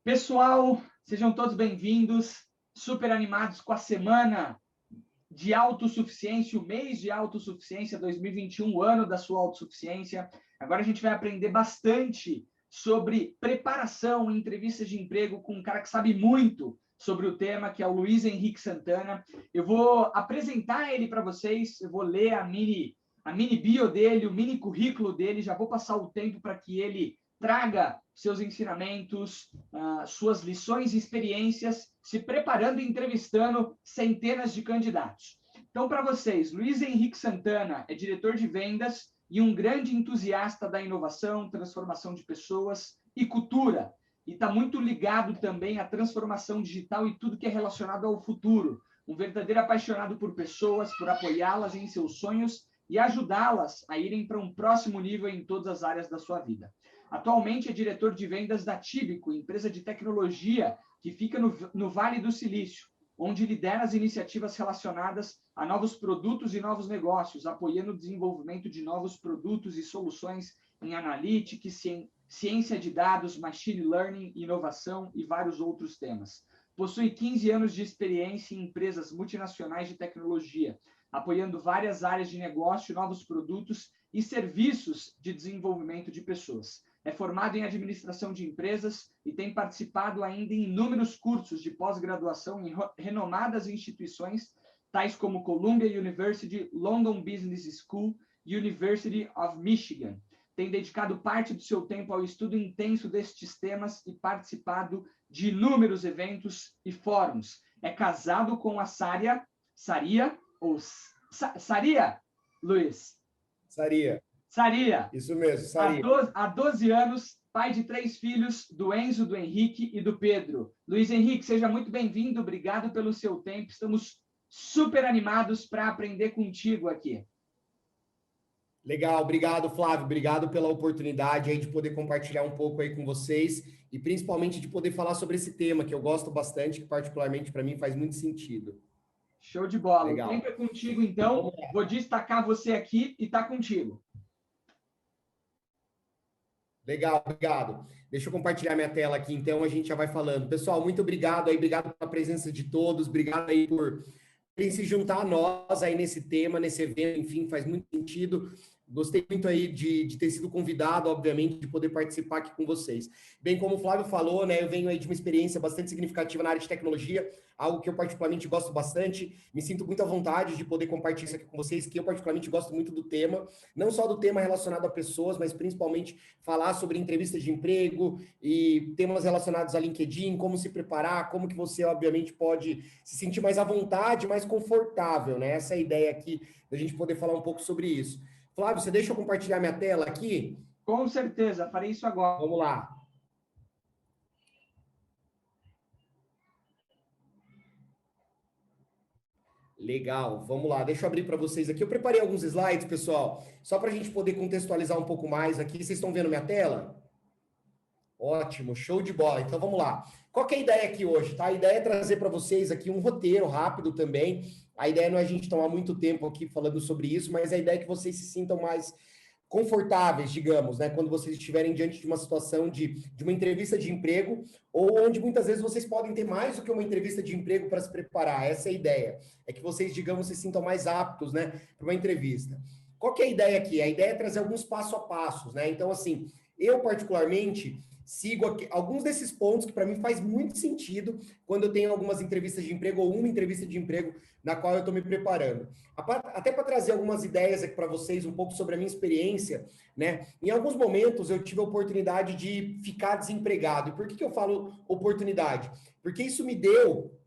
Pessoal, sejam todos bem-vindos, super animados com a semana de autossuficiência, o mês de autossuficiência 2021, o ano da sua autossuficiência. Agora a gente vai aprender bastante sobre preparação em entrevistas de emprego com um cara que sabe muito sobre o tema, que é o Luiz Henrique Santana. Eu vou apresentar ele para vocês, eu vou ler a mini bio dele, o mini currículo dele, já vou passar o tempo para que ele traga seus ensinamentos, suas lições e experiências, se preparando e entrevistando centenas de candidatos. Então, para vocês, Luiz Henrique Santana é diretor de vendas e um grande entusiasta da inovação, transformação de pessoas e cultura. E está muito ligado também à transformação digital e tudo que é relacionado ao futuro. Um verdadeiro apaixonado por pessoas, por apoiá-las em seus sonhos e ajudá-las a irem para um próximo nível em todas as áreas da sua vida. Atualmente é diretor de vendas da Tíbico, empresa de tecnologia que fica no Vale do Silício, onde lidera as iniciativas relacionadas a novos produtos e novos negócios, apoiando o desenvolvimento de novos produtos e soluções em analytics, ciência de dados, machine learning, inovação e vários outros temas. Possui 15 anos de experiência em empresas multinacionais de tecnologia, apoiando várias áreas de negócio, novos produtos e serviços de desenvolvimento de pessoas. É formado em administração de empresas e tem participado ainda em inúmeros cursos de pós-graduação em renomadas instituições, tais como Columbia University, London Business School e University of Michigan. Tem dedicado parte do seu tempo ao estudo intenso destes temas e participado de inúmeros eventos e fóruns. É casado com a Saria, Luiz? Saria. Isso mesmo, Saria. Há 12 anos, pai de 3 filhos, do Enzo, do Henrique e do Pedro. Luiz Henrique, seja muito bem-vindo, obrigado pelo seu tempo. Estamos super animados para aprender contigo aqui. Legal, obrigado, Flávio. Obrigado pela oportunidade aí de poder compartilhar um pouco aí com vocês e principalmente de poder falar sobre esse tema que eu gosto bastante, que particularmente para mim faz muito sentido. Show de bola. Legal. O tempo é contigo, então. Vou destacar você aqui e tá contigo. Legal, obrigado. Deixa eu compartilhar minha tela aqui, então a gente já vai falando. Pessoal, muito obrigado aí, obrigado pela presença de todos, obrigado aí por se juntar a nós aí nesse tema, nesse evento, enfim, faz muito sentido. Gostei muito aí de ter sido convidado, obviamente, de poder participar aqui com vocês. Bem, como o Flávio falou, né, eu venho aí de uma experiência bastante significativa na área de tecnologia, algo que eu particularmente gosto bastante, me sinto muito à vontade de poder compartilhar isso aqui com vocês, que eu particularmente gosto muito do tema, não só do tema relacionado a pessoas, mas principalmente falar sobre entrevistas de emprego e temas relacionados a LinkedIn, como se preparar, como que você, obviamente, pode se sentir mais à vontade, mais confortável, né? Essa é a ideia aqui, da gente poder falar um pouco sobre isso. Flávio, você deixa eu compartilhar minha tela aqui? Com certeza, farei isso agora. Vamos lá. Legal, vamos lá. Deixa eu abrir para vocês aqui. Eu preparei alguns slides, pessoal, só para a gente poder contextualizar um pouco mais aqui. Vocês estão vendo minha tela? Ótimo, show de bola. Então vamos lá. Qual que é a ideia aqui hoje, tá? A ideia é trazer para vocês aqui um roteiro rápido também. A ideia não é a gente tomar muito tempo aqui falando sobre isso, mas a ideia é que vocês se sintam mais confortáveis, digamos, né? Quando vocês estiverem diante de uma situação de uma entrevista de emprego, ou onde muitas vezes vocês podem ter mais do que uma entrevista de emprego para se preparar. Essa é a ideia. É que vocês, digamos, se sintam mais aptos, né, para uma entrevista. Qual que é a ideia aqui? A ideia é trazer alguns passo a passos, né? Então, assim, eu particularmente sigo aqui, alguns desses pontos que para mim faz muito sentido quando eu tenho algumas entrevistas de emprego ou uma entrevista de emprego na qual eu estou me preparando. Até para trazer algumas ideias aqui para vocês, um pouco sobre a minha experiência, né? Em alguns momentos eu tive a oportunidade de ficar desempregado. E por que eu falo oportunidade? Porque isso me deu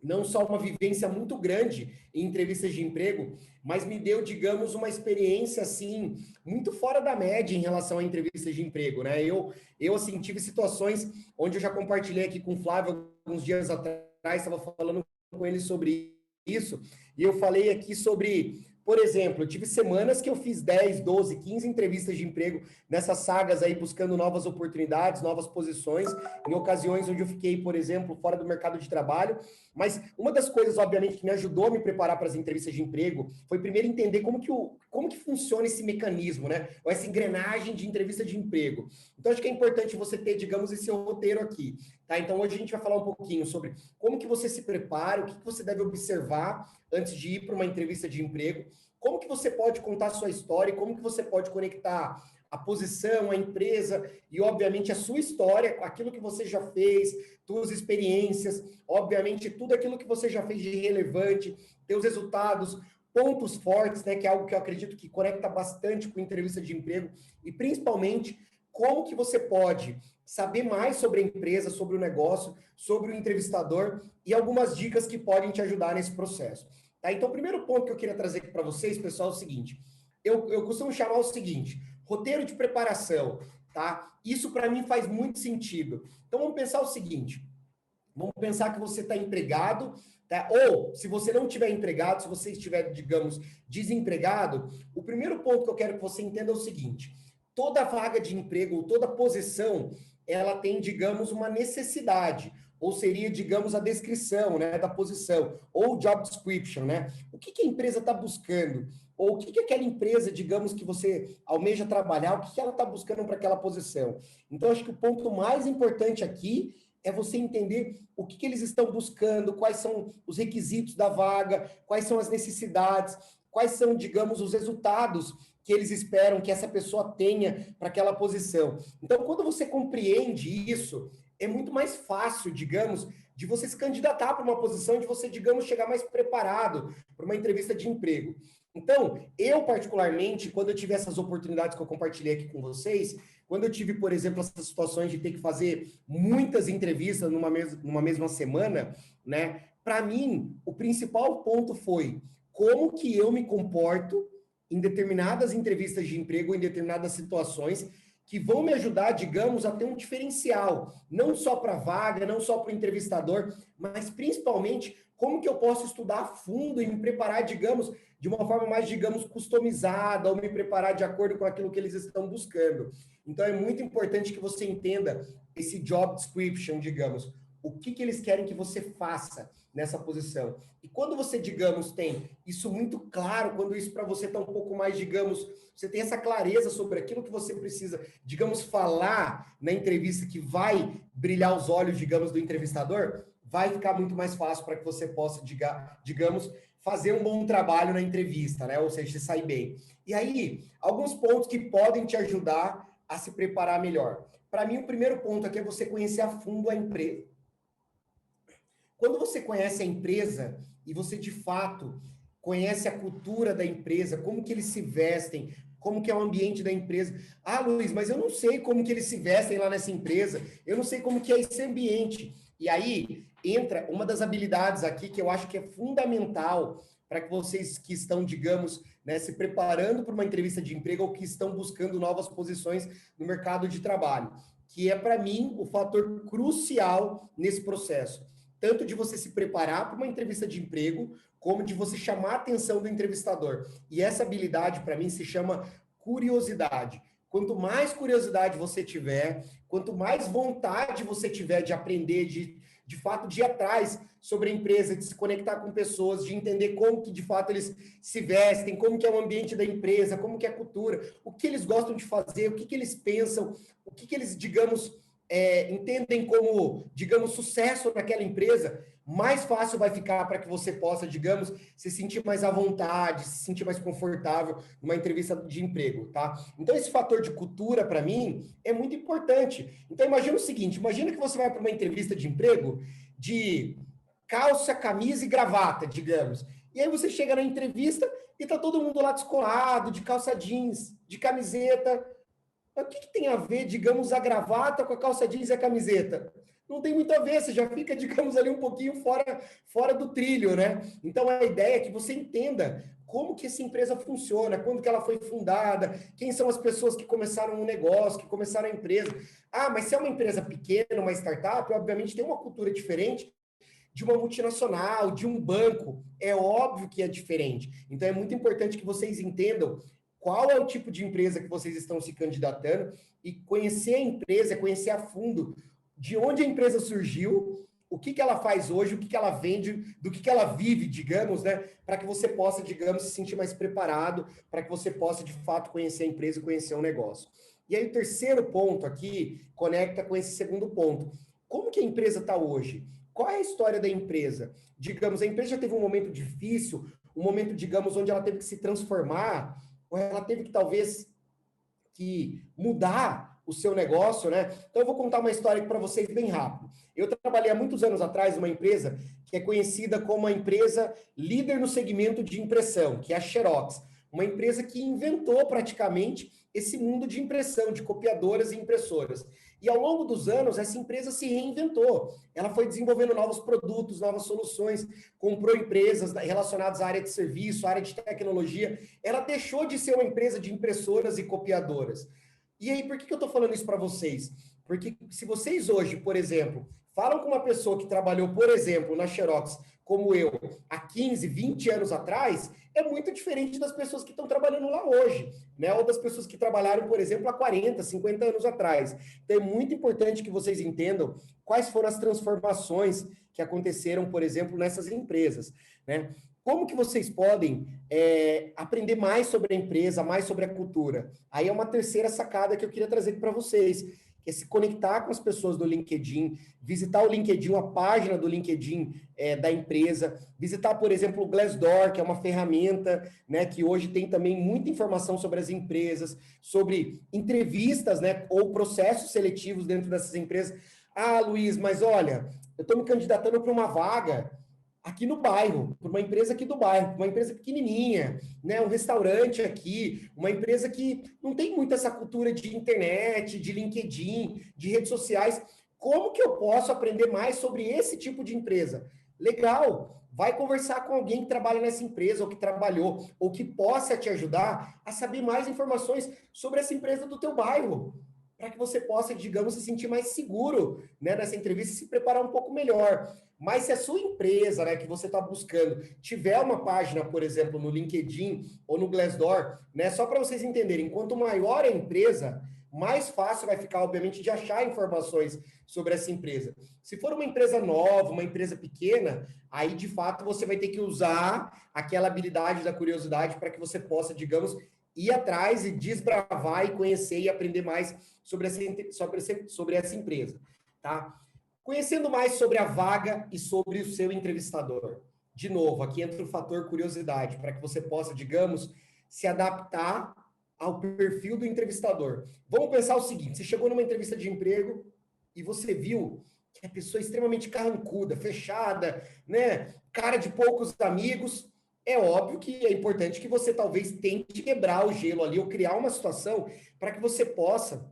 não só uma vivência muito grande em entrevistas de emprego, mas me deu, digamos, uma experiência, assim, muito fora da média em relação a entrevistas de emprego, né? Eu assim, tive situações onde eu já compartilhei aqui com o Flávio alguns dias atrás, estava falando com ele sobre isso, e eu falei aqui sobre, por exemplo, eu tive semanas que eu fiz 10, 12, 15 entrevistas de emprego nessas sagas aí, buscando novas oportunidades, novas posições, em ocasiões onde eu fiquei, por exemplo, fora do mercado de trabalho. Mas uma das coisas, obviamente, que me ajudou a me preparar para as entrevistas de emprego foi primeiro entender como que funciona esse mecanismo, né? Ou essa engrenagem de entrevista de emprego. Então, acho que é importante você ter, digamos, esse roteiro aqui, tá? Então, hoje a gente vai falar um pouquinho sobre como que você se prepara, o que que você deve observar antes de ir para uma entrevista de emprego, como que você pode contar a sua história, como que você pode conectar a posição, a empresa e, obviamente, a sua história, aquilo que você já fez, suas experiências, obviamente, tudo aquilo que você já fez de relevante, teus resultados, pontos fortes, né, que é algo que eu acredito que conecta bastante com entrevista de emprego, e principalmente, como que você pode saber mais sobre a empresa, sobre o negócio, sobre o entrevistador e algumas dicas que podem te ajudar nesse processo. Tá? Então, o primeiro ponto que eu queria trazer aqui para vocês, pessoal, é o seguinte, eu costumo chamar o seguinte, roteiro de preparação, tá? Isso para mim faz muito sentido. Então, vamos pensar o seguinte, vamos pensar que você está empregado, tá? Ou, se você não estiver empregado, se você estiver, digamos, desempregado, o primeiro ponto que eu quero que você entenda é o seguinte, toda vaga de emprego, ou toda posição, ela tem, digamos, uma necessidade, ou seria, digamos, a descrição, né, da posição, ou job description, né? O que que a empresa está buscando? Ou o que que aquela empresa, digamos, que você almeja trabalhar, o que que ela está buscando para aquela posição? Então, acho que o ponto mais importante aqui é você entender o que que eles estão buscando, quais são os requisitos da vaga, quais são as necessidades, quais são, digamos, os resultados que eles esperam que essa pessoa tenha para aquela posição. Então, quando você compreende isso, é muito mais fácil, digamos, de você se candidatar para uma posição, de você, digamos, chegar mais preparado para uma entrevista de emprego. Então, eu particularmente, quando eu tive essas oportunidades que eu compartilhei aqui com vocês, quando eu tive, por exemplo, essas situações de ter que fazer muitas entrevistas numa mesma semana, né? Para mim, o principal ponto foi como que eu me comporto em determinadas entrevistas de emprego, em determinadas situações, que vão me ajudar, digamos, a ter um diferencial, não só para a vaga, não só para o entrevistador, mas principalmente como que eu posso estudar a fundo e me preparar, digamos, de uma forma mais, digamos, customizada, ou me preparar de acordo com aquilo que eles estão buscando. Então, é muito importante que você entenda esse job description, digamos, o que que eles querem que você faça nessa posição. E quando você, digamos, tem isso muito claro, quando isso para você está um pouco mais, digamos, você tem essa clareza sobre aquilo que você precisa, digamos, falar na entrevista que vai brilhar os olhos, digamos, do entrevistador, vai ficar muito mais fácil para que você possa, digamos, fazer um bom trabalho na entrevista, né? Ou seja, se sair bem. E aí, alguns pontos que podem te ajudar a se preparar melhor. Para mim, o primeiro ponto aqui é você conhecer a fundo a empresa. Quando você conhece a empresa e você, de fato, conhece a cultura da empresa, como que eles se vestem, como que é o ambiente da empresa. Ah, Luiz, mas eu não sei como que eles se vestem lá nessa empresa, eu não sei como que é esse ambiente. E aí entra uma das habilidades aqui que eu acho que é fundamental para que vocês que estão, digamos, né, se preparando para uma entrevista de emprego ou que estão buscando novas posições no mercado de trabalho, que é, para mim, o fator crucial nesse processo. Tanto de você se preparar para uma entrevista de emprego, como de você chamar a atenção do entrevistador. E essa habilidade, para mim, se chama curiosidade. Quanto mais curiosidade você tiver, quanto mais vontade você tiver de aprender, de fato, de ir atrás sobre a empresa, de se conectar com pessoas, de entender como que, de fato, eles se vestem, como que é o ambiente da empresa, como que é a cultura, o que eles gostam de fazer, o que que eles pensam, o que que eles, digamos, entendem como, digamos, sucesso naquela empresa, mais fácil vai ficar para que você possa, digamos, se sentir mais à vontade, se sentir mais confortável numa entrevista de emprego, tá? Então, esse fator de cultura, para mim, é muito importante. Então, imagina o seguinte, imagina que você vai para uma entrevista de emprego de calça, camisa e gravata, digamos. E aí você chega na entrevista e tá todo mundo lá descolado, de calça jeans, de camiseta. Mas o que que tem a ver, digamos, a gravata com a calça jeans e a camiseta? Não tem muito a ver, você já fica, digamos, ali um pouquinho fora do trilho, né? Então, a ideia é que você entenda como que essa empresa funciona, quando que ela foi fundada, quem são as pessoas que começaram o negócio, que começaram a empresa. Ah, mas se é uma empresa pequena, uma startup, obviamente tem uma cultura diferente de uma multinacional, de um banco. É óbvio que é diferente. Então, é muito importante que vocês entendam qual é o tipo de empresa que vocês estão se candidatando e conhecer a empresa, conhecer a fundo de onde a empresa surgiu, o que que ela faz hoje, o que que ela vende, do que ela vive, digamos, né? Para que você possa, digamos, se sentir mais preparado, para que você possa, de fato, conhecer a empresa e conhecer o negócio. E aí, o terceiro ponto aqui conecta com esse segundo ponto. como que a empresa está hoje? Qual é a história da empresa? Digamos, a empresa já teve um momento difícil, um momento, digamos, onde ela teve que se transformar, ou ela teve que, talvez, que mudar o seu negócio, né? Então, eu vou contar uma história aqui para vocês bem rápido. Eu trabalhei há muitos anos atrás numa empresa que é conhecida como a empresa líder no segmento de impressão, que é a Xerox. Uma empresa que inventou praticamente esse mundo de impressão, de copiadoras e impressoras. E ao longo dos anos, essa empresa se reinventou. Ela foi desenvolvendo novos produtos, novas soluções, comprou empresas relacionadas à área de serviço, à área de tecnologia. Ela deixou de ser uma empresa de impressoras e copiadoras. E aí, por que eu estou falando isso para vocês? Porque se vocês hoje, por exemplo, falam com uma pessoa que trabalhou, por exemplo, na Xerox, como eu, há 15, 20 anos atrás, é muito diferente das pessoas que estão trabalhando lá hoje, né? Ou das pessoas que trabalharam, por exemplo, há 40, 50 anos atrás. Então, é muito importante que vocês entendam quais foram as transformações que aconteceram, por exemplo, nessas empresas, né? Como que vocês podem aprender mais sobre a empresa, mais sobre a cultura? Aí é uma terceira sacada que eu queria trazer para vocês, que é se conectar com as pessoas do LinkedIn, visitar o LinkedIn, a página do LinkedIn da empresa, visitar, por exemplo, o Glassdoor, que é uma ferramenta, né, que hoje tem também muita informação sobre as empresas, sobre entrevistas, né, ou processos seletivos dentro dessas empresas. Ah, Luiz, mas olha, eu estou me candidatando para uma vaga aqui no bairro, para uma empresa aqui do bairro, uma empresa pequenininha, né, um restaurante aqui, uma empresa que não tem muito essa cultura de internet, de LinkedIn, de redes sociais. Como que eu posso aprender mais sobre esse tipo de empresa? Legal, vai conversar com alguém que trabalha nessa empresa, ou que trabalhou, ou que possa te ajudar a saber mais informações sobre essa empresa do teu bairro, para que você possa, digamos, se sentir mais seguro, né, nessa entrevista e se preparar um pouco melhor. Mas se a sua empresa, né, que você está buscando, tiver uma página, por exemplo, no LinkedIn ou no Glassdoor, né, só para vocês entenderem, quanto maior a empresa, mais fácil vai ficar, obviamente, de achar informações sobre essa empresa. Se for uma empresa nova, uma empresa pequena, aí, de fato, você vai ter que usar aquela habilidade da curiosidade para que você possa, digamos, ir atrás e desbravar e conhecer e aprender mais sobre essa empresa, tá? Conhecendo mais sobre a vaga e sobre o seu entrevistador. De novo, aqui entra o fator curiosidade, para que você possa, digamos, se adaptar ao perfil do entrevistador. Vamos pensar o seguinte, você chegou numa entrevista de emprego e você viu que a pessoa é extremamente carrancuda, fechada, né? Cara de poucos amigos. É óbvio que é importante que você talvez tente quebrar o gelo ali ou criar uma situação para que você possa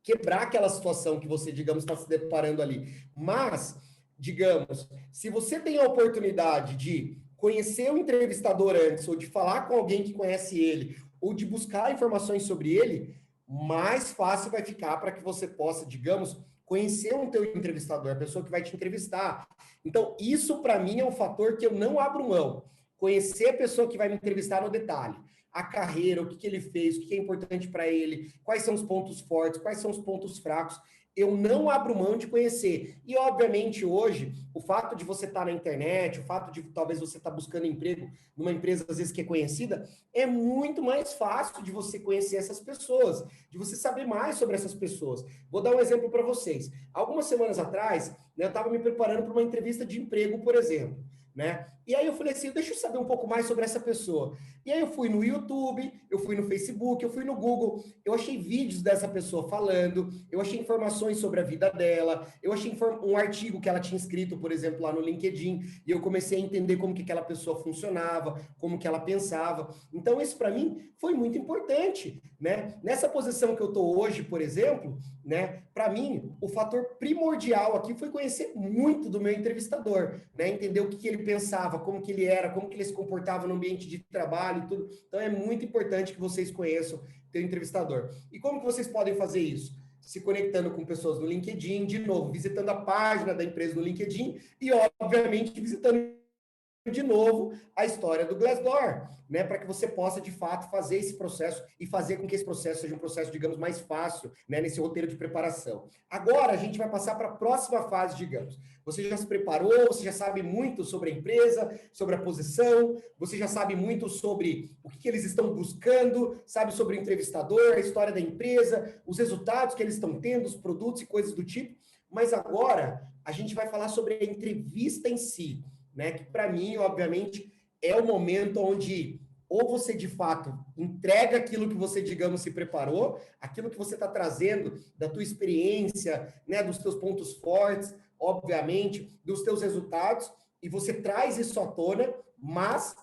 quebrar aquela situação que você, digamos, está se deparando ali. Mas, digamos, se você tem a oportunidade de conhecer o entrevistador antes, ou de falar com alguém que conhece ele, ou de buscar informações sobre ele, mais fácil vai ficar para que você possa, digamos, conhecer um teu entrevistador, a pessoa que vai te entrevistar. Então, isso para mim é um fator que eu não abro mão. Conhecer a pessoa que vai me entrevistar no detalhe. A carreira, o que ele fez, o que é importante para ele, quais são os pontos fortes, quais são os pontos fracos. Eu não abro mão de conhecer. E, obviamente, hoje, o fato de você estar na internet, o fato de talvez você estar buscando emprego numa empresa, às vezes, que é conhecida, é muito mais fácil de você conhecer essas pessoas, de você saber mais sobre essas pessoas. Vou dar um exemplo para vocês. Algumas semanas atrás, né, eu estava me preparando para uma entrevista de emprego, por exemplo, né? E aí eu falei assim, deixa eu saber um pouco mais sobre essa pessoa. E aí eu fui no YouTube, eu fui no Facebook, eu fui no Google, eu achei vídeos dessa pessoa falando, eu achei informações sobre a vida dela, eu achei um artigo que ela tinha escrito, por exemplo, lá no LinkedIn, e eu comecei a entender como que aquela pessoa funcionava, como que ela pensava. Então isso para mim foi muito importante, né? Nessa posição que eu estou hoje, por exemplo, né? Para mim, o fator primordial aqui foi conhecer muito do meu entrevistador, né? Entender o que ele pensava, como que ele era, como que ele se comportava no ambiente de trabalho e tudo. Então é muito importante que vocês conheçam o teu entrevistador. E como que vocês podem fazer isso? Se conectando com pessoas no LinkedIn, de novo, visitando a página da empresa no LinkedIn e, obviamente, visitando de novo a história do Glassdoor, né, para que você possa de fato fazer esse processo e fazer com que esse processo seja um processo, digamos, mais fácil, né, nesse roteiro de preparação. Agora a gente vai passar para a próxima fase, digamos. Você já se preparou, você já sabe muito sobre a empresa, sobre a posição, você já sabe muito sobre o que eles estão buscando, sabe sobre o entrevistador, a história da empresa, os resultados que eles estão tendo, os produtos e coisas do tipo. Mas agora a gente vai falar sobre a entrevista em si, né? Que para mim, obviamente, é o momento onde ou você de fato entrega aquilo que você, digamos, se preparou, aquilo que você está trazendo da tua experiência, né? Dos teus pontos fortes, obviamente, dos teus resultados, e você traz isso à tona, mas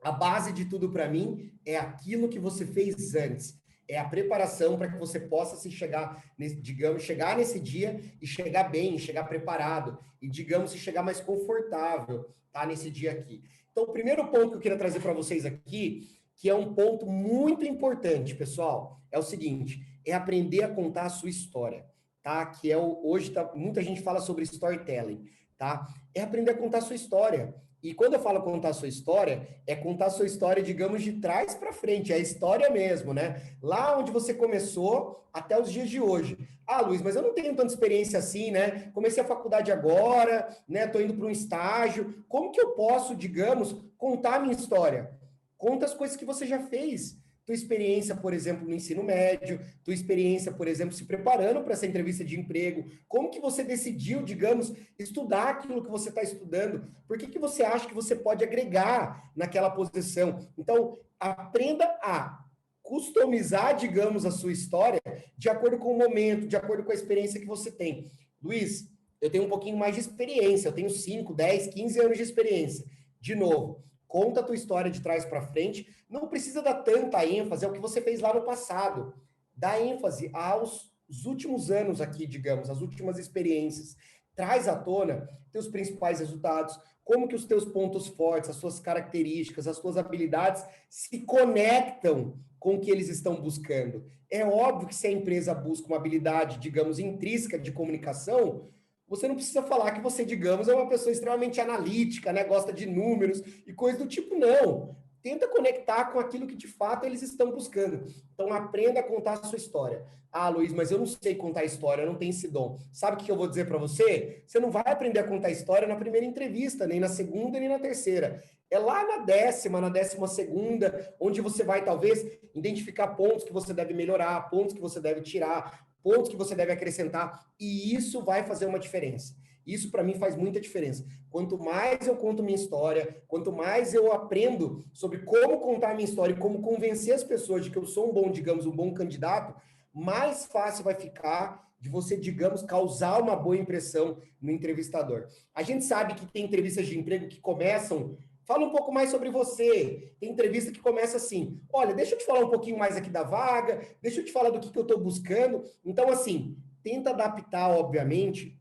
a base de tudo para mim é aquilo que você fez antes. É a preparação para que você possa se chegar, digamos, chegar nesse dia e chegar bem, chegar preparado e, digamos, se chegar mais confortável, tá? Nesse dia aqui. Então, o primeiro ponto que eu queria trazer para vocês aqui, que é um ponto muito importante, pessoal, é o seguinte: é aprender a contar a sua história, tá? Que é hoje muita gente fala sobre storytelling, tá? É aprender a contar a sua história. E quando eu falo contar a sua história, é contar a sua história, digamos, de trás para frente, é a história mesmo, né? Lá onde você começou até os dias de hoje. Ah, Luiz, mas eu não tenho tanta experiência assim, né? Comecei a faculdade agora, né? Tô indo para um estágio. Como que eu posso, digamos, contar a minha história? Conta as coisas que você já fez. Tua experiência, por exemplo, no ensino médio, tua experiência, por exemplo, se preparando para essa entrevista de emprego, como que você decidiu, digamos, estudar aquilo que você está estudando, por que você acha que você pode agregar naquela posição. Então, aprenda a customizar, digamos, a sua história de acordo com o momento, de acordo com a experiência que você tem. Luiz, eu tenho um pouquinho mais de experiência, eu tenho 5, 10, 15 anos de experiência. De novo, conta a tua história de trás para frente, não precisa dar tanta ênfase ao que você fez lá no passado. Dá ênfase aos últimos anos aqui, digamos, as últimas experiências. Traz à tona teus principais resultados, como que os teus pontos fortes, as suas características, as suas habilidades se conectam com o que eles estão buscando. É óbvio que se a empresa busca uma habilidade, digamos, intrínseca de comunicação, você não precisa falar que você, digamos, é uma pessoa extremamente analítica, né? Gosta de números e coisas do tipo, não. Tenta conectar com aquilo que de fato eles estão buscando. Então, aprenda a contar a sua história. Ah, Luiz, mas eu não sei contar história, eu não tenho esse dom. Sabe o que eu vou dizer para você? Você não vai aprender a contar história na primeira entrevista, nem na segunda, nem na terceira. É lá na 12ª, onde você vai, talvez, identificar pontos que você deve melhorar, pontos que você deve tirar, pontos que você deve acrescentar, e isso vai fazer uma diferença. Isso, para mim, faz muita diferença. Quanto mais eu conto minha história, quanto mais eu aprendo sobre como contar minha história e como convencer as pessoas de que eu sou um bom, digamos, um bom candidato, mais fácil vai ficar de você, digamos, causar uma boa impressão no entrevistador. A gente sabe que tem entrevistas de emprego que começam... Fala um pouco mais sobre você. Tem entrevista que começa assim: olha, deixa eu te falar um pouquinho mais aqui da vaga, deixa eu te falar do que eu estou buscando. Então, assim, tenta adaptar, obviamente,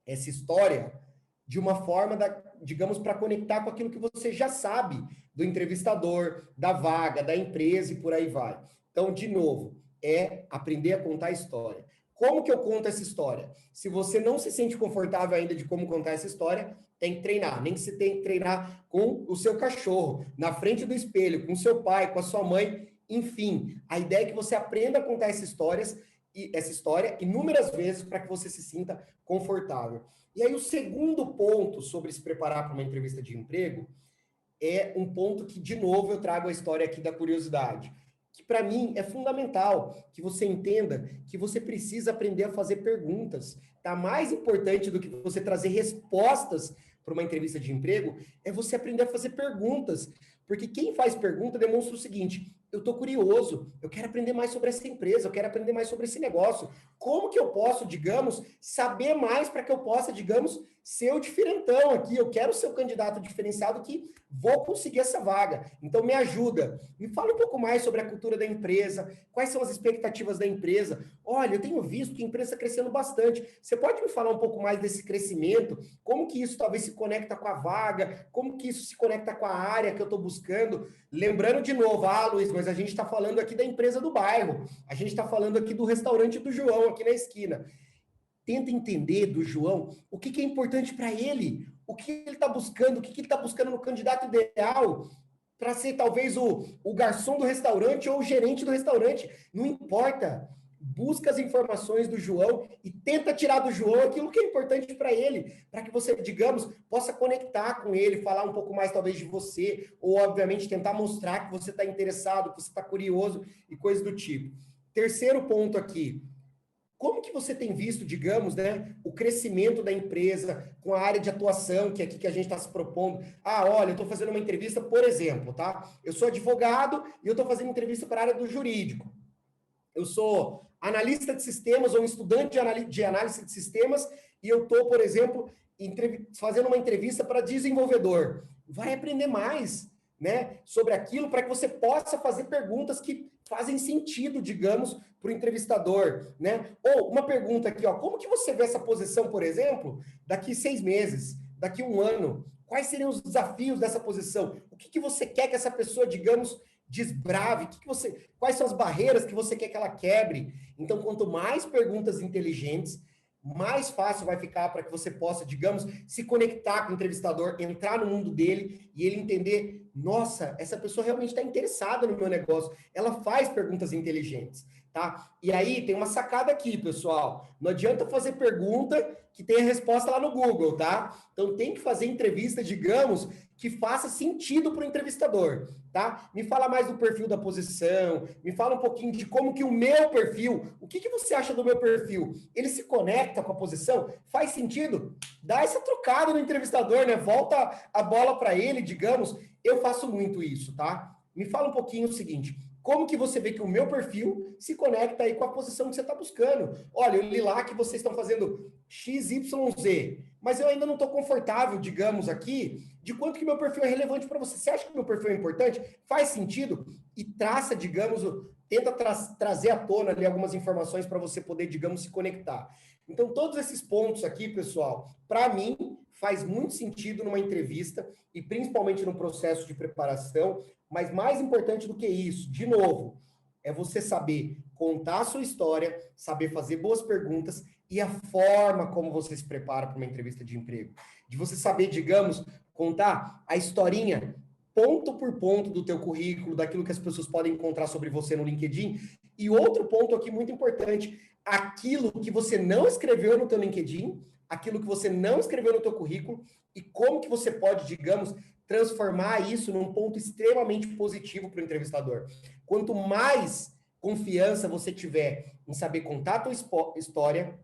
essa história de uma forma, digamos, para conectar com aquilo que você já sabe do entrevistador, da vaga, da empresa e por aí vai. Então, de novo, é aprender a contar a história. Como que eu conto essa história? Se você não se sente confortável ainda de como contar essa história, tem que treinar. Nem que você tem que treinar com o seu cachorro, na frente do espelho, com o seu pai, com a sua mãe, enfim. A ideia é que você aprenda a contar essa história inúmeras vezes para que você se sinta confortável. E aí o segundo ponto sobre se preparar para uma entrevista de emprego é um ponto que, de novo, eu trago a história aqui da curiosidade, que para mim é fundamental que você entenda que você precisa aprender a fazer perguntas. Tá? Mais importante do que você trazer respostas para uma entrevista de emprego é você aprender a fazer perguntas, porque quem faz pergunta demonstra o seguinte: eu estou curioso, eu quero aprender mais sobre essa empresa, eu quero aprender mais sobre esse negócio. Como que eu posso, digamos, saber mais para que eu possa, digamos, ser o diferentão aqui? Eu quero ser o candidato diferenciado que vou conseguir essa vaga. Então, me ajuda. Me fala um pouco mais sobre a cultura da empresa, quais são as expectativas da empresa. Olha, eu tenho visto que a empresa está crescendo bastante. Você pode me falar um pouco mais desse crescimento? Como que isso talvez se conecta com a vaga? Como que isso se conecta com a área que eu estou buscando? Lembrando de novo, Luiz, mas a gente está falando aqui da empresa do bairro. A gente está falando aqui do restaurante do João, aqui na esquina. Tenta entender do João o que é importante para ele, o que ele está buscando, o que ele está buscando no candidato ideal, para ser talvez o garçom do restaurante ou o gerente do restaurante. Não importa. Busca as informações do João e tenta tirar do João aquilo que é importante para ele, para que você, digamos, possa conectar com ele, falar um pouco mais talvez de você, ou obviamente tentar mostrar que você está interessado, que você está curioso e coisas do tipo. Terceiro ponto aqui, como que você tem visto, digamos, né, o crescimento da empresa com a área de atuação que é aqui que a gente está se propondo? Ah, olha, eu estou fazendo uma entrevista, por exemplo, tá? Eu sou advogado e eu estou fazendo entrevista para a área do jurídico. Eu sou analista de sistemas ou um estudante de análise de sistemas e eu estou, por exemplo, fazendo uma entrevista para desenvolvedor. Vai aprender mais, né, sobre aquilo para que você possa fazer perguntas que fazem sentido, digamos, para o entrevistador, né? Ou uma pergunta aqui, ó, como que você vê essa posição, por exemplo, daqui 6 meses, daqui 1 ano? Quais seriam os desafios dessa posição? O que você quer que essa pessoa, digamos, desbrave? Quais são as barreiras que você quer que ela quebre? Então, quanto mais perguntas inteligentes, mais fácil vai ficar para que você possa, digamos, se conectar com o entrevistador, entrar no mundo dele e ele entender, nossa, essa pessoa realmente está interessada no meu negócio, ela faz perguntas inteligentes, tá? E aí tem uma sacada aqui, pessoal, não adianta fazer pergunta que tenha resposta lá no Google, tá? Então tem que fazer entrevista, digamos, que faça sentido para o entrevistador, tá? Me fala mais do perfil da posição, me fala um pouquinho de como que o meu perfil, o que você acha do meu perfil? Ele se conecta com a posição? Faz sentido? Dá essa trocada no entrevistador, né? Volta a bola para ele, digamos. Eu faço muito isso, tá? Me fala um pouquinho o seguinte, como que você vê que o meu perfil se conecta aí com a posição que você está buscando? Olha, eu li lá que vocês estão fazendo XYZ, mas eu ainda não estou confortável, digamos, aqui, de quanto que meu perfil é relevante para você. Você acha que meu perfil é importante? Faz sentido? E traça, digamos, tenta trazer à tona ali algumas informações para você poder, digamos, se conectar. Então, todos esses pontos aqui, pessoal, para mim, faz muito sentido numa entrevista e principalmente no processo de preparação, mas mais importante do que isso, de novo, é você saber contar a sua história, saber fazer boas perguntas e a forma como você se prepara para uma entrevista de emprego. De você saber, digamos, contar a historinha ponto por ponto do teu currículo, daquilo que as pessoas podem encontrar sobre você no LinkedIn. E outro ponto aqui muito importante, aquilo que você não escreveu no teu LinkedIn, aquilo que você não escreveu no teu currículo e como que você pode, digamos, transformar isso num ponto extremamente positivo para o entrevistador. Quanto mais confiança você tiver em saber contar a tua história,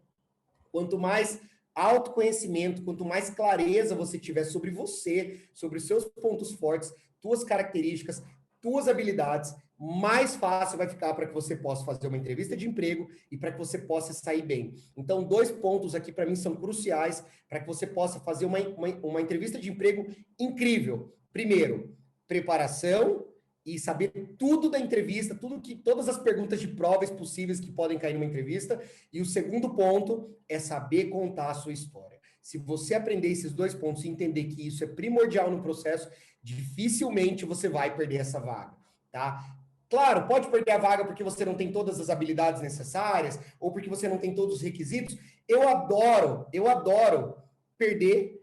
quanto mais autoconhecimento, quanto mais clareza você tiver sobre você, sobre os seus pontos fortes, tuas características, tuas habilidades, mais fácil vai ficar para que você possa fazer uma entrevista de emprego e para que você possa sair bem. Então, 2 pontos aqui para mim são cruciais para que você possa fazer uma entrevista de emprego incrível. Primeiro, preparação e saber tudo da entrevista, todas as perguntas de provas possíveis que podem cair numa entrevista. E o segundo ponto é saber contar a sua história. Se você aprender esses 2 pontos e entender que isso é primordial no processo, dificilmente você vai perder essa vaga, tá? Claro, pode perder a vaga porque você não tem todas as habilidades necessárias ou porque você não tem todos os requisitos. Eu adoro perder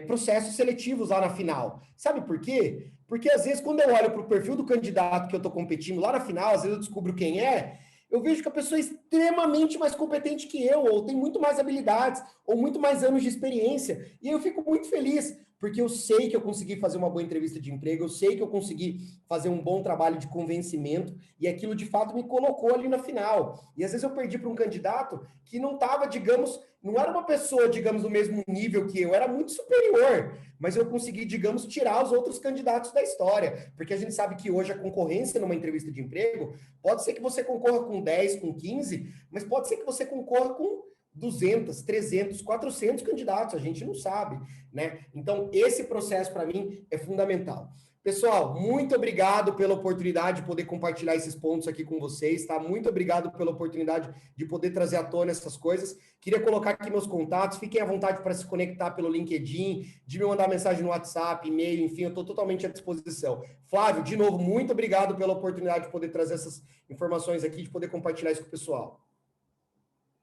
processos seletivos lá na final. Sabe por quê? Porque às vezes quando eu olho para o perfil do candidato que eu estou competindo lá na final, às vezes eu descubro quem é, eu vejo que a pessoa é extremamente mais competente que eu, ou tem muito mais habilidades, ou muito mais anos de experiência, e eu fico muito feliz, porque eu sei que eu consegui fazer uma boa entrevista de emprego, eu sei que eu consegui fazer um bom trabalho de convencimento, e aquilo de fato me colocou ali na final. E às vezes eu perdi para um candidato que não estava, digamos, não era uma pessoa, digamos, do mesmo nível que eu, era muito superior, mas eu consegui, digamos, tirar os outros candidatos da história, porque a gente sabe que hoje a concorrência numa entrevista de emprego, pode ser que você concorra com 10, com 15, mas pode ser que você concorra com 200, 300, 400 candidatos, a gente não sabe, né? Então, esse processo, para mim, é fundamental. Pessoal, muito obrigado pela oportunidade de poder compartilhar esses pontos aqui com vocês, tá? Muito obrigado pela oportunidade de poder trazer à tona essas coisas. Queria colocar aqui meus contatos, fiquem à vontade para se conectar pelo LinkedIn, de me mandar mensagem no WhatsApp, e-mail, enfim, eu estou totalmente à disposição. Flávio, de novo, muito obrigado pela oportunidade de poder trazer essas informações aqui, de poder compartilhar isso com o pessoal.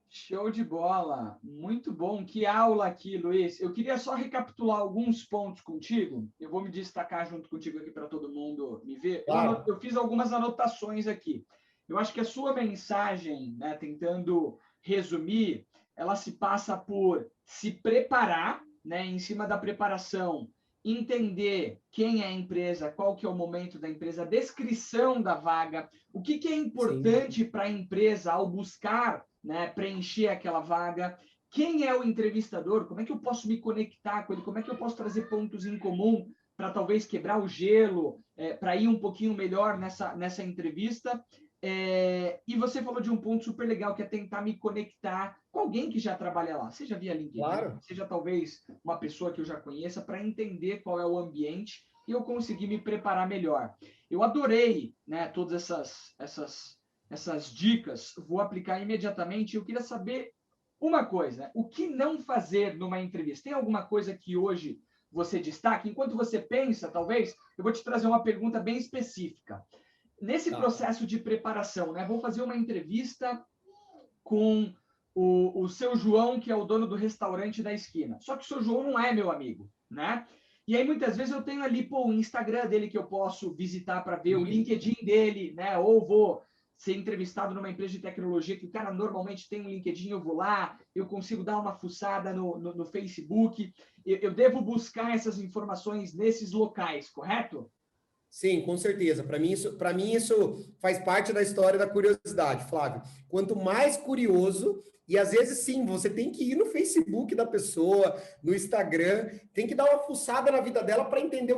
Show de bola, muito bom, que aula aqui, Luiz. Eu queria só recapitular alguns pontos contigo, eu vou me destacar junto contigo aqui para todo mundo me ver. Claro. Eu fiz algumas anotações aqui. Eu acho que a sua mensagem, né, tentando resumir, ela se passa por se preparar, né, em cima da preparação, entender quem é a empresa, qual que é o momento da empresa, a descrição da vaga, o que é importante para a empresa ao buscar, né, preencher aquela vaga? Quem é o entrevistador? Como é que eu posso me conectar com ele? Como é que eu posso trazer pontos em comum para talvez quebrar o gelo, para ir um pouquinho melhor nessa entrevista? E você falou de um ponto super legal, que é tentar me conectar com alguém que já trabalha lá, seja via LinkedIn, Claro. seja talvez uma pessoa que eu já conheça, para entender qual é o ambiente e eu conseguir me preparar melhor. Eu adorei, né, todas essas dicas, vou aplicar imediatamente. Eu queria saber uma coisa, né? O que não fazer numa entrevista? Tem alguma coisa que hoje você destaca? Enquanto você pensa, talvez, eu vou te trazer uma pergunta bem específica. Nesse processo de preparação, né? Vou fazer uma entrevista com o seu João, que é o dono do restaurante da esquina. Só que o seu João não é meu amigo, né? E aí, muitas vezes, eu tenho ali, o Instagram dele que eu posso visitar para ver, o LinkedIn dele, né? Ou vou ser entrevistado numa empresa de tecnologia que o cara normalmente tem um LinkedIn, eu vou lá, eu consigo dar uma fuçada no Facebook. Eu devo buscar essas informações nesses locais, correto? Sim, com certeza. Para mim isso faz parte da história da curiosidade, Flávio. Quanto mais curioso, e às vezes sim, você tem que ir no Facebook da pessoa, no Instagram, tem que dar uma fuçada na vida dela para entender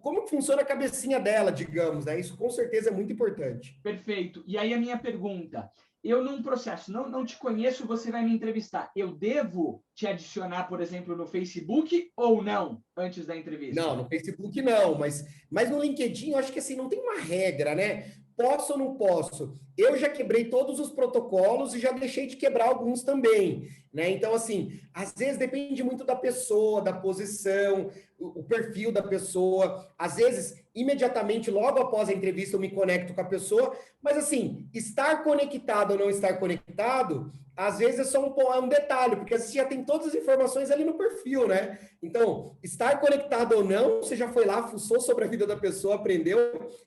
como funciona a cabecinha dela, digamos, né? Isso com certeza é muito importante. Perfeito. E aí a minha pergunta, eu num processo, não te conheço, você vai me entrevistar, eu devo te adicionar, por exemplo, no Facebook ou não, antes da entrevista? Não, no Facebook não, mas no LinkedIn eu acho que assim, não tem uma regra, né? Posso ou não posso? Eu já quebrei todos os protocolos e já deixei de quebrar alguns também, né? Então, assim, às vezes depende muito da pessoa, da posição, o perfil da pessoa. Às vezes, imediatamente, logo após a entrevista, eu me conecto com a pessoa, mas assim, estar conectado ou não estar conectado, às vezes é só um detalhe, porque você já tem todas as informações ali no perfil, né? Então, estar conectado ou não, você já foi lá, fuçou sobre a vida da pessoa, aprendeu.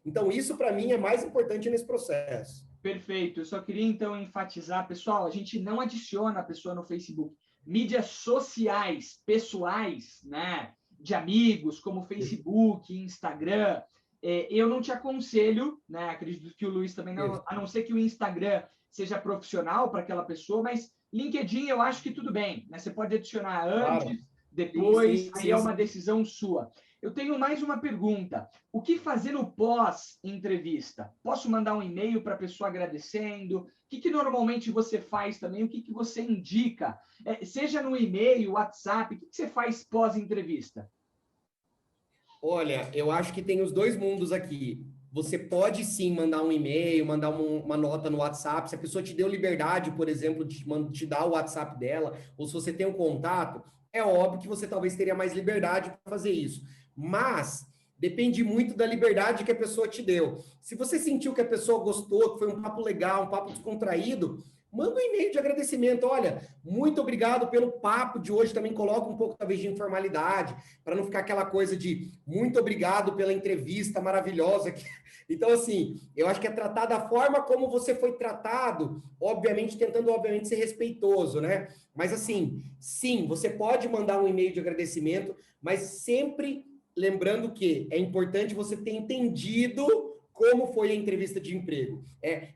Então, isso para mim é mais importante nesse processo. Perfeito. Eu só queria, então, enfatizar, pessoal, a gente não adiciona a pessoa no Facebook. Mídias sociais, pessoais, né, de amigos, como Facebook, Instagram, eu não te aconselho, né, acredito que o Luiz também não, a não ser que o Instagram seja profissional para aquela pessoa, mas LinkedIn eu acho que tudo bem, né? Você pode adicionar antes, Claro. depois, Sim, aí sim, é sim. uma decisão sua. Eu tenho mais uma pergunta. O que fazer no pós-entrevista? Posso mandar um e-mail para a pessoa agradecendo? O que normalmente você faz também? O que você indica? Seja no e-mail, WhatsApp, o que você faz pós-entrevista? Olha, eu acho que tem os dois mundos aqui. Você pode sim mandar um e-mail, mandar uma nota no WhatsApp. Se a pessoa te deu liberdade, por exemplo, de te dar o WhatsApp dela, ou se você tem um contato, é óbvio que você talvez teria mais liberdade para fazer isso. Mas depende muito da liberdade que a pessoa te deu. Se você sentiu que a pessoa gostou, que foi um papo legal, um papo descontraído, manda um e-mail de agradecimento. Olha, muito obrigado pelo papo de hoje. Também coloca um pouco, talvez, de informalidade, para não ficar aquela coisa de muito obrigado pela entrevista maravilhosa. Então, assim, eu acho que é tratar da forma como você foi tratado, obviamente, tentando, obviamente, ser respeitoso, né? Mas, assim, sim, você pode mandar um e-mail de agradecimento, mas sempre lembrando que é importante você ter entendido como foi a entrevista de emprego.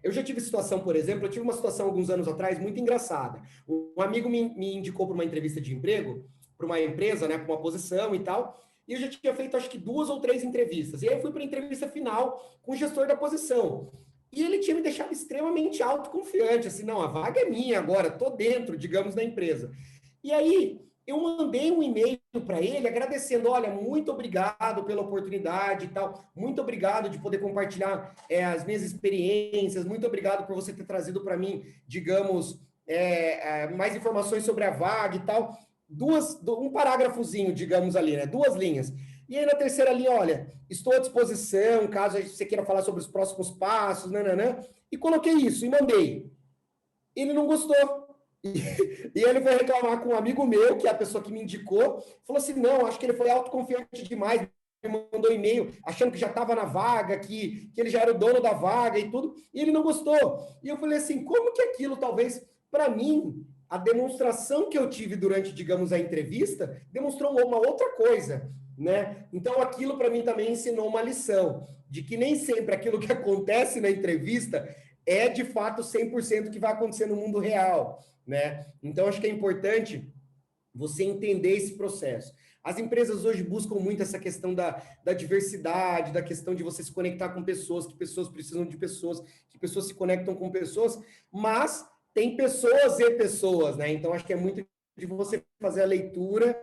Eu já tive situação, por exemplo, eu tive uma situação alguns anos atrás muito engraçada. Um amigo me indicou para uma entrevista de emprego, para uma empresa, né, para uma posição e tal, e eu já tinha feito acho que 2 ou 3 entrevistas. E aí eu fui para a entrevista final com o gestor da posição. E ele tinha me deixado extremamente autoconfiante, assim, não, a vaga é minha agora, tô dentro, digamos, da empresa. E aí eu mandei um e-mail para ele agradecendo, olha, muito obrigado pela oportunidade e tal, muito obrigado de poder compartilhar as minhas experiências, muito obrigado por você ter trazido para mim, digamos, mais informações sobre a vaga e tal. Um parágrafozinho, digamos ali, né? 2 linhas. E aí na terceira linha, olha, estou à disposição, caso você queira falar sobre os próximos passos, nananã, e coloquei isso e mandei. Ele não gostou. E ele foi reclamar com um amigo meu, que é a pessoa que me indicou, falou assim, não, acho que ele foi autoconfiante demais, me mandou e-mail achando que já estava na vaga, que ele já era o dono da vaga e tudo, e ele não gostou. E eu falei assim, como que aquilo, talvez, para mim, a demonstração que eu tive durante, digamos, a entrevista, demonstrou uma outra coisa, né? Então, aquilo para mim também ensinou uma lição, de que nem sempre aquilo que acontece na entrevista é de fato 100% o que vai acontecer no mundo real, né? Então, acho que é importante você entender esse processo. As empresas hoje buscam muito essa questão da diversidade, da questão de você se conectar com pessoas, que pessoas precisam de pessoas, que pessoas se conectam com pessoas, mas tem pessoas e pessoas, né? Então, acho que é muito de você fazer a leitura.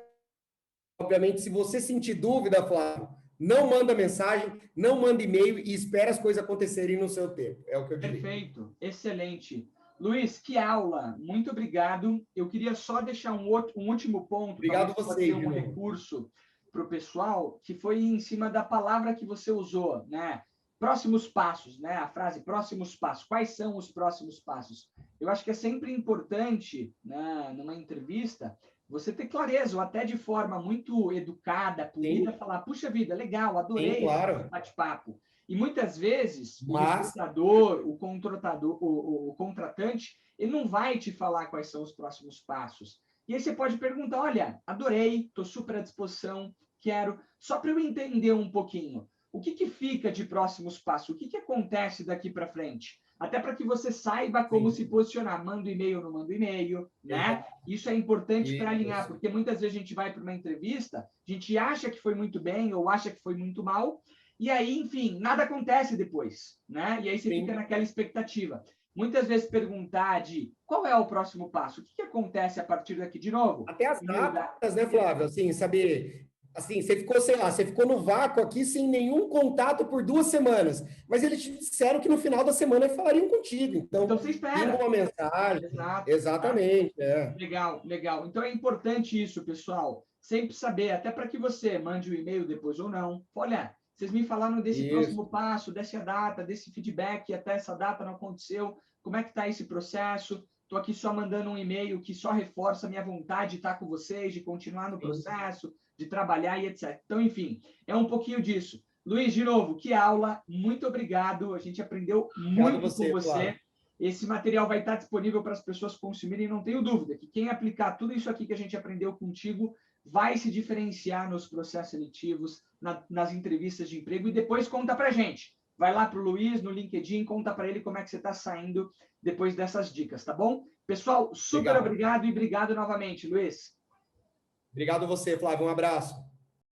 Obviamente, se você sentir dúvida, Flávio, não manda mensagem, não manda e-mail e espera as coisas acontecerem no seu tempo. É o que eu diria. Perfeito, excelente. Luiz, que aula, muito obrigado. Eu queria só deixar um último ponto, Obrigado talvez pode você, ser um recurso para o pessoal, que foi em cima da palavra que você usou, né? Próximos passos, né? A frase próximos passos. Quais são os próximos passos? Eu acho que é sempre importante, né, numa entrevista, você ter clareza, ou até de forma muito educada, polida, falar, puxa vida, legal, adorei esse bate-papo. E muitas vezes o recrutador, o contratador, o contratante, ele não vai te falar quais são os próximos passos. E aí você pode perguntar, olha, adorei, estou super à disposição, quero, só para eu entender um pouquinho, o que fica de próximos passos? O que acontece daqui para frente? Até para que você saiba como se posicionar. Manda e-mail ou não manda e-mail, né? Isso é importante para alinhar, porque muitas vezes a gente vai para uma entrevista, a gente acha que foi muito bem ou acha que foi muito mal, e aí, enfim, nada acontece depois, né? E aí você fica naquela expectativa. Muitas vezes perguntar de qual é o próximo passo, o que acontece a partir daqui de novo? Até as datas, né, Flávio? Assim, saber... Assim, você ficou, sei lá, você ficou no vácuo aqui sem nenhum contato por 2 semanas, mas eles te disseram que no final da semana falariam contigo. Então você espera. Pinga uma mensagem. Exato. Exatamente. Legal, legal. Então é importante isso, pessoal. Sempre saber, até para que você mande o e-mail depois ou não. Olha, vocês me falaram desse próximo passo, dessa data, desse feedback, até essa data não aconteceu. Como é que está esse processo? Estou aqui só mandando um e-mail que só reforça a minha vontade de estar com vocês, de continuar no processo, de trabalhar e etc. Então, enfim, é um pouquinho disso. Luiz, de novo, que aula. Muito obrigado. A gente aprendeu muito com você. Claro. Esse material vai estar disponível para as pessoas consumirem, não tenho dúvida que quem aplicar tudo isso aqui que a gente aprendeu contigo vai se diferenciar nos processos seletivos, nas entrevistas de emprego e depois conta para a gente. Vai lá para o Luiz no LinkedIn, conta para ele como é que você está saindo depois dessas dicas, tá bom? Pessoal, super obrigado e obrigado novamente, Luiz. Obrigado você, Flávio. Um abraço.